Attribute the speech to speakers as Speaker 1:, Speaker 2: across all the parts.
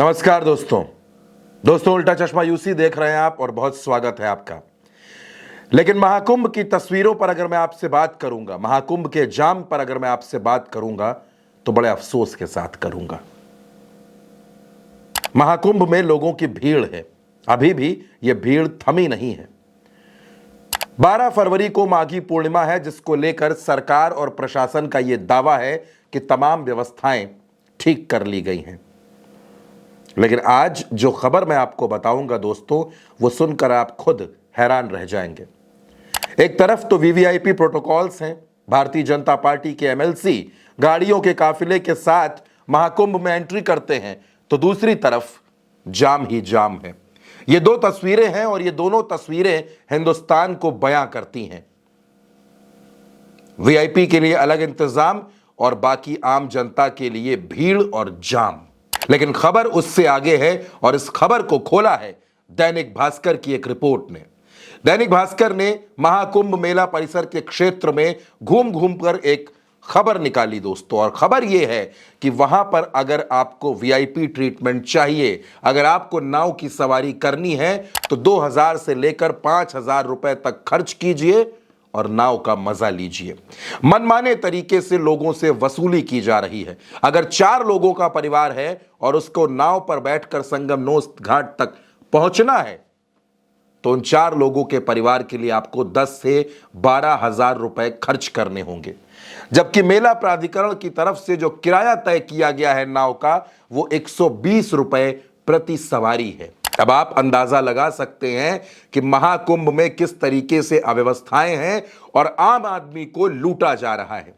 Speaker 1: नमस्कार दोस्तों उल्टा चश्मा यूसी देख रहे हैं आप और बहुत स्वागत है आपका। लेकिन महाकुंभ की तस्वीरों पर अगर मैं आपसे बात करूंगा, महाकुंभ के जाम पर अगर मैं आपसे बात करूंगा तो बड़े अफसोस के साथ करूंगा। महाकुंभ में लोगों की भीड़ है, अभी भी यह भीड़ थमी नहीं है। 12 फरवरी को माघी पूर्णिमा है, जिसको लेकर सरकार और प्रशासन का यह दावा है कि तमाम व्यवस्थाएं ठीक कर ली गई हैं। लेकिन आज जो खबर मैं आपको बताऊंगा दोस्तों, वो सुनकर आप खुद हैरान रह जाएंगे। एक तरफ तो वीवीआईपी प्रोटोकॉल्स हैं, भारतीय जनता पार्टी के एमएलसी गाड़ियों के काफिले के साथ महाकुंभ में एंट्री करते हैं, तो दूसरी तरफ जाम ही जाम है। ये दो तस्वीरें हैं और ये दोनों तस्वीरें हिंदुस्तान को बयां करती हैं। वीआईपी के लिए अलग इंतजाम और बाकी आम जनता के लिए भीड़ और जाम। लेकिन खबर उससे आगे है और इस खबर को खोला है दैनिक भास्कर की एक रिपोर्ट ने। दैनिक भास्कर ने महाकुंभ मेला परिसर के क्षेत्र में घूम घूम कर एक खबर निकाली दोस्तों, और खबर यह है कि वहां पर अगर आपको वीआईपी ट्रीटमेंट चाहिए, अगर आपको नाव की सवारी करनी है तो 2000 से लेकर 5000 रुपए तक खर्च कीजिए और नाव का मजा लीजिए। मनमाने तरीके से लोगों से वसूली की जा रही है। अगर 4 लोगों का परिवार है और उसको नाव पर बैठकर संगमनोस घाट तक पहुंचना है तो उन 4 लोगों के परिवार के लिए आपको 10 से 12 हजार रुपए खर्च करने होंगे। जबकि मेला प्राधिकरण की तरफ से जो किराया तय किया गया है नाव का, वो 120 रुपए प्रति सवारी है। अब आप अंदाजा लगा सकते हैं कि महाकुंभ में किस तरीके से अव्यवस्थाएं हैं और आम आदमी को लूटा जा रहा है।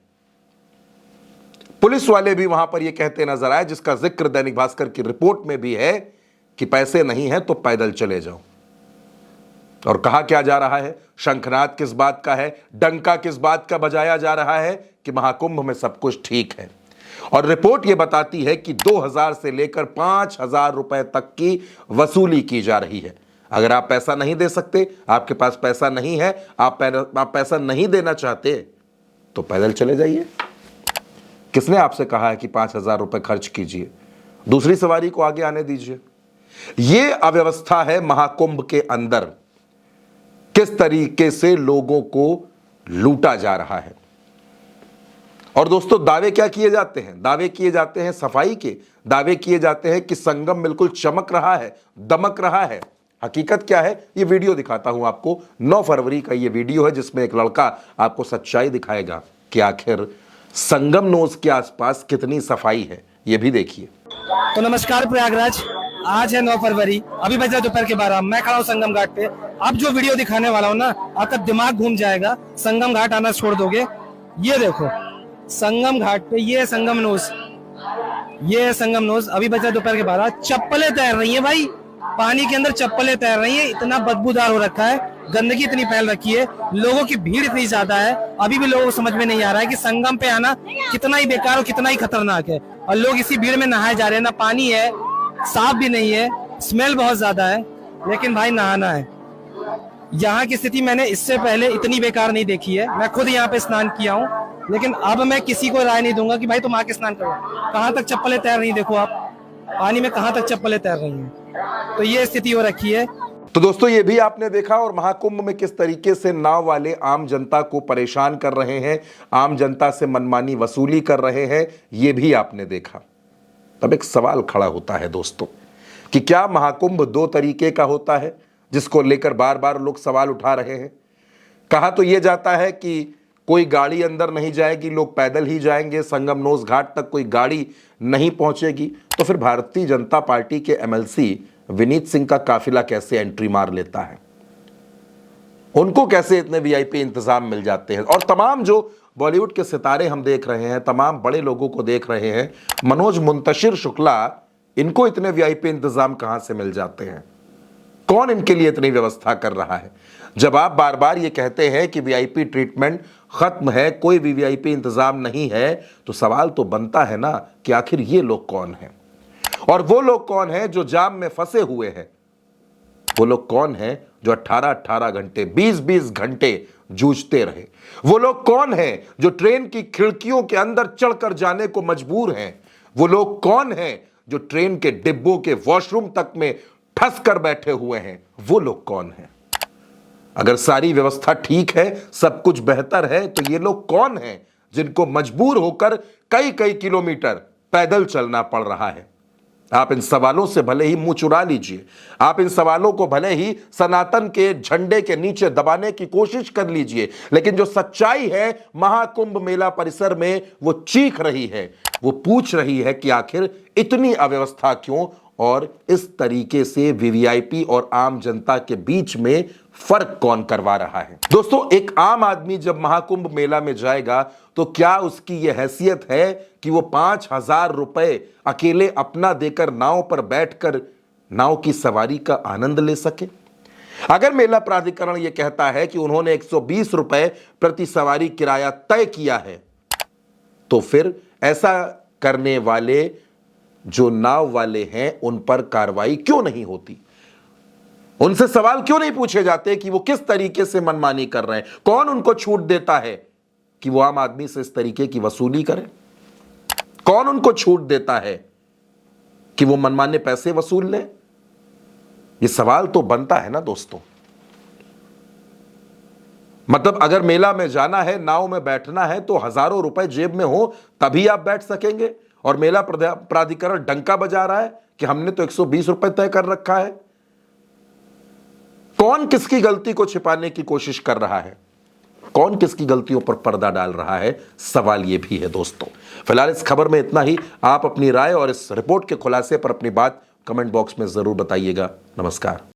Speaker 1: पुलिस वाले भी वहां पर यह कहते नजर आए, जिसका जिक्र दैनिक भास्कर की रिपोर्ट में भी है कि पैसे नहीं है तो पैदल चले जाओ। और कहा क्या जा रहा है, शंखनाद किस बात का है, डंका किस बात का बजाया जा रहा है कि महाकुंभ में सब कुछ ठीक है। और रिपोर्ट यह बताती है कि 2000 से लेकर 5000 रुपए तक की वसूली की जा रही है। अगर आप पैसा नहीं दे सकते, आपके पास पैसा नहीं है, आप पैसा नहीं देना चाहते तो पैदल चले जाइए। किसने आपसे कहा है कि 5000 रुपए खर्च कीजिए? दूसरी सवारी को आगे आने दीजिए। यह अव्यवस्था है महाकुंभ के अंदर, किस तरीके से लोगों को लूटा जा रहा है। और दोस्तों दावे क्या किए जाते हैं? दावे किए जाते हैं सफाई के, दावे किए जाते हैं कि संगम बिल्कुल चमक रहा है, दमक रहा है। हकीकत क्या है, ये वीडियो दिखाता हूं आपको। 9 फरवरी का ये वीडियो है जिसमें एक लड़का आपको सच्चाई दिखाएगा कि आखिर संगमनोस के आसपास कितनी सफाई है। ये भी देखिए।
Speaker 2: तो नमस्कार प्रयागराज, आज है 9 फरवरी, अभी बज रहा दोपहर के 12। मैं खड़ा हूँ संगम घाट पे। अब जो वीडियो दिखाने वाला हूँ ना, आपका दिमाग घूम जाएगा, संगम घाट आना छोड़ दोगे। ये देखो संगम घाट पे, ये है संगमनोस, ये है संगमनोस। अभी बज रहा दोपहर के 12। चप्पलें तैर रही है भाई, पानी के अंदर चप्पलें तैर रही है। इतना बदबूदार हो रखा है, गंदगी इतनी फैल रखी है, लोगों की भीड़ इतनी ज्यादा है। अभी भी लोगों को समझ में नहीं आ रहा है कि संगम पे आना कितना ही बेकार और कितना ही खतरनाक है। और लोग इसी भीड़ में नहाए जा रहे हैं। ना पानी है, साफ भी नहीं है, स्मेल बहुत ज्यादा है, लेकिन भाई नहाना है। यहाँ की स्थिति मैंने इससे पहले इतनी बेकार नहीं देखी है। मैं खुद यहाँ पे स्नान किया हूँ, लेकिन अब मैं किसी को राय नहीं दूंगा कि भाई तुम आके स्नान करो। कहाँ तक चप्पलें तैर रही, देखो आप पानी में कहाँ तक चप्पलें तैर रही हैं। तो ये स्थिति हो रखी है।
Speaker 1: तो दोस्तों ये भी आपने देखा, और महाकुंभ में किस तरीके से नाव वाले आम जनता को परेशान कर रहे हैं, आम जनता से मनमानी वसूली कर रहे हैं, ये भी आपने देखा। तब एक सवाल खड़ा होता है दोस्तों कि क्या महाकुंभ 2 तरीके का होता है, जिसको लेकर बार बार लोग सवाल उठा रहे हैं। कहा तो यह जाता है कि कोई गाड़ी अंदर नहीं जाएगी, लोग पैदल ही जाएंगे, संगमनोस घाट तक कोई गाड़ी नहीं पहुंचेगी। तो फिर भारतीय जनता पार्टी के एमएलसी विनीत सिंह का काफिला कैसे एंट्री मार लेता है, उनको कैसे इतने वीआईपी इंतजाम मिल जाते हैं। और तमाम जो बॉलीवुड के सितारे हम देख रहे हैं, तमाम बड़े लोगों को देख रहे हैं, मनोज मुंतशिर शुक्ला, इनको इतने वीआईपी इंतजाम कहां से मिल जाते हैं? कौन इनके लिए इतनी व्यवस्था कर रहा है? जब आप बार बार ये कहते हैं कि वीआईपी ट्रीटमेंट खत्म है, कोई भी वीआईपी इंतजाम नहीं है, तो सवाल तो बनता है ना कि आखिर ये लोग कौन हैं? और वो लोग कौन हैं जो जाम में फंसे हुए हैं? वो लोग कौन हैं जो 18-18 घंटे, 20-20 घंटे जूझते रहे? वो लोग कौन हैं जो ट्रेन की खिड़कियों के अंदर चढ़कर जाने को मजबूर हैं? वो लोग कौन हैं जो ट्रेन के डिब्बों के वॉशरूम तक में ठस कर बैठे हुए हैं, वो लोग कौन हैं? अगर सारी व्यवस्था ठीक है, सब कुछ बेहतर है, तो ये लोग कौन हैं जिनको मजबूर होकर कई कई किलोमीटर पैदल चलना पड़ रहा है? आप इन सवालों से भले ही मुंह चुरा लीजिए, आप इन सवालों को भले ही सनातन के झंडे के नीचे दबाने की कोशिश कर लीजिए, लेकिन जो सच्चाई है महाकुंभ मेला परिसर में वो चीख रही है, वो पूछ रही है कि आखिर इतनी अव्यवस्था क्यों, और इस तरीके से वीवीआईपी और आम जनता के बीच में फर्क कौन करवा रहा है? दोस्तों, एक आम आदमी जब महाकुंभ मेला में जाएगा तो क्या उसकी यह हैसियत है कि वो 5,000 रुपए अकेले अपना देकर नाव पर बैठकर नाव की सवारी का आनंद ले सके? अगर मेला प्राधिकरण यह कहता है कि उन्होंने 120 रुपए प्रति सवारी किराया तय किया है, तो फिर ऐसा करने वाले जो नाव वाले हैं उन पर कार्रवाई क्यों नहीं होती? उनसे सवाल क्यों नहीं पूछे जाते कि वो किस तरीके से मनमानी कर रहे हैं? कौन उनको छूट देता है कि वो आम आदमी से इस तरीके की वसूली करें? कौन उनको छूट देता है कि वो मनमाने पैसे वसूल लें? ये सवाल तो बनता है ना दोस्तों। मतलब अगर मेला में जाना है, नाव में बैठना है, तो हजारों रुपए जेब में हो तभी आप बैठ सकेंगे, और मेला प्राधिकरण डंका बजा रहा है कि हमने तो 120 रुपए तय कर रखा है। कौन किसकी गलती को छिपाने की कोशिश कर रहा है? कौन किसकी गलतियों पर पर्दा डाल रहा है? सवाल यह भी है दोस्तों। फिलहाल इस खबर में इतना ही। आप अपनी राय और इस रिपोर्ट के खुलासे पर अपनी बात कमेंट बॉक्स में जरूर बताइएगा। नमस्कार।